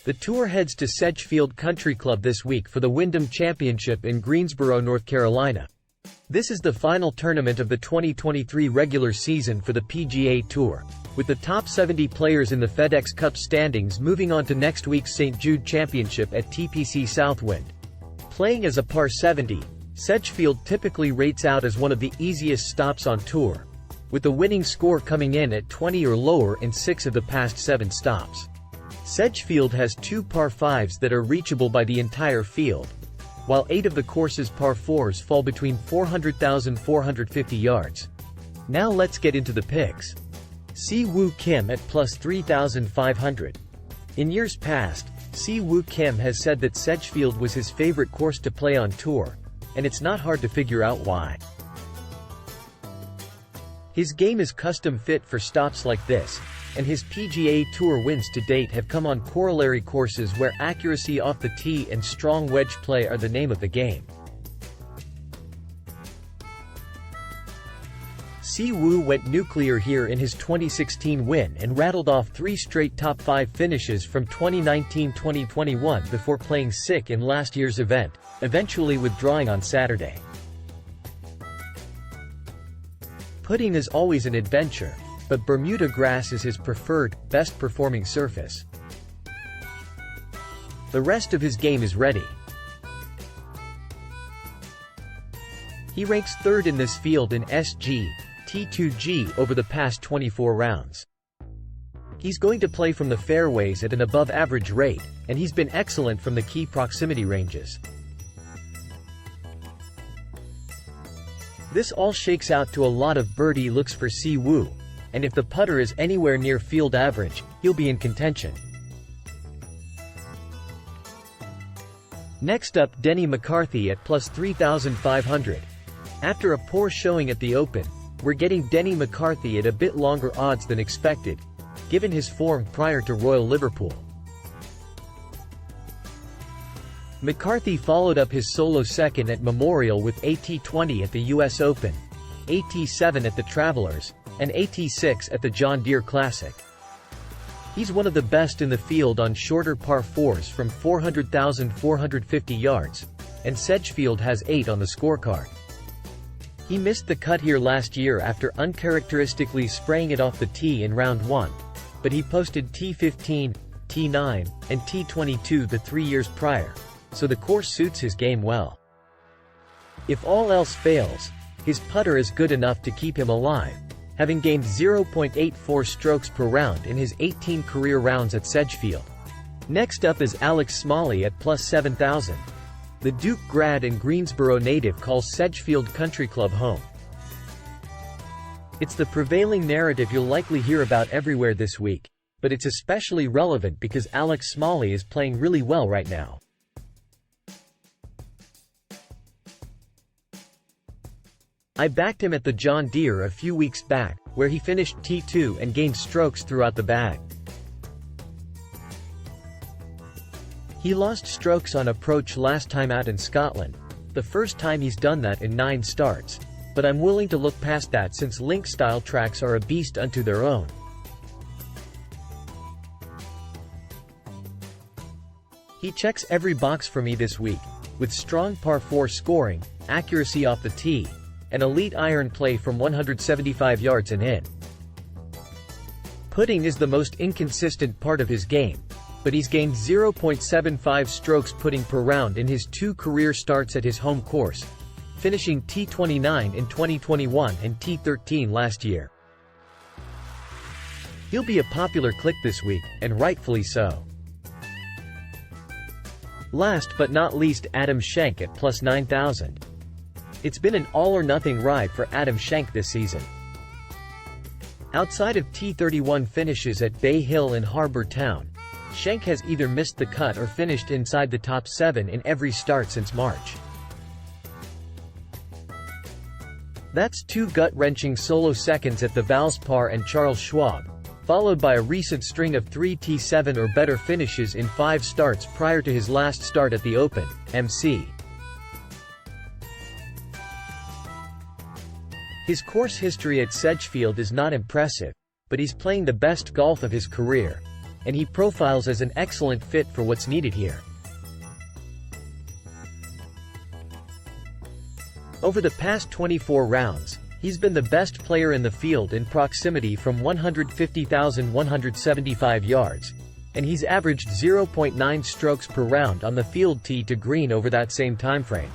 The Tour heads to Sedgefield Country Club this week for the Wyndham Championship in Greensboro, North Carolina. This is the final tournament of the 2023 regular season for the PGA Tour, with the top 70 players in the FedEx Cup standings moving on to next week's St. Jude Championship at TPC Southwind. Playing as a par 70, Sedgefield typically rates out as one of the easiest stops on tour, with the winning score coming in at 20 or lower in 6 of the past 7 stops. Sedgefield has 2 par 5s that are reachable by the entire field, while 8 of the course's par 4s fall between 400,000 and 450 yards. Now let's get into the picks. Si-Woo Kim at plus 3,500. In years past, Si-Woo Kim has said that Sedgefield was his favorite course to play on tour, and it's not hard to figure out why. His game is custom fit for stops like this, and his PGA Tour wins to date have come on corollary courses where accuracy off the tee and strong wedge play are the name of the game. Si-Woo went nuclear here in his 2016 win and rattled off 3 straight top 5 finishes from 2019-2021 before playing sick in last year's event, eventually withdrawing on Saturday. Putting is always an adventure, but Bermuda grass is his preferred, best-performing surface. The rest of his game is ready. He ranks 3rd in this field in SG, T2G over the past 24 rounds. He's going to play from the fairways at an above-average rate, and he's been excellent from the key proximity ranges. This all shakes out to a lot of birdie looks for Si-Woo, and if the putter is anywhere near field average, he'll be in contention. Next up, Denny McCarthy at plus 3,500. After a poor showing at the Open, we're getting Denny McCarthy at a bit longer odds than expected, given his form prior to Royal Liverpool. McCarthy followed up his solo second at Memorial with AT20 at the US Open, AT7 at the Travelers, and AT6 at the John Deere Classic. He's one of the best in the field on shorter par 4s from 400,000 to 450 yards, and Sedgefield has 8 on the scorecard. He missed the cut here last year after uncharacteristically spraying it off the tee in round 1, but he posted T15, T9, and T22 the 3 years prior, so the course suits his game well. If all else fails, his putter is good enough to keep him alive, having gained 0.84 strokes per round in his 18 career rounds at Sedgefield. Next up is Alex Smalley at plus 7,000. The Duke grad and Greensboro native calls Sedgefield Country Club home. It's the prevailing narrative you'll likely hear about everywhere this week, but it's especially relevant because Alex Smalley is playing really well right now. I backed him at the John Deere a few weeks back, where he finished T2 and gained strokes throughout the bag. He lost strokes on approach last time out in Scotland, the first time he's done that in 9 starts, but I'm willing to look past that since link-style tracks are a beast unto their own. He checks every box for me this week, with strong par 4 scoring, accuracy off the tee, and elite iron play from 175 yards and in. Putting is the most inconsistent part of his game, but he's gained 0.75 strokes putting per round in his 2 career starts at his home course, finishing T29 in 2021 and T13 last year. He'll be a popular click this week, and rightfully so. Last but not least, Adam Schenk at plus 9,000. It's been an all-or-nothing ride for Adam Schenk this season. Outside of T31 finishes at Bay Hill and Harbour Town, Schenk has either missed the cut or finished inside the top 7 in every start since March. That's 2 gut-wrenching solo seconds at the Valspar and Charles Schwab, followed by a recent string of 3 T7 or better finishes in 5 starts prior to his last start at the Open, MC. His course history at Sedgefield is not impressive, but he's playing the best golf of his career, and he profiles as an excellent fit for what's needed here. Over the past 24 rounds, he's been the best player in the field in proximity from 150,175 yards, and he's averaged 0.9 strokes per round on the field tee to green over that same timeframe.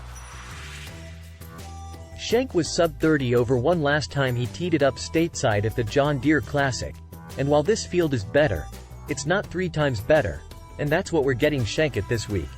Schenk was sub-30 over 1 last time he teed it up stateside at the John Deere Classic, and while this field is better, it's not 3 times better, and that's what we're getting Schenk at this week.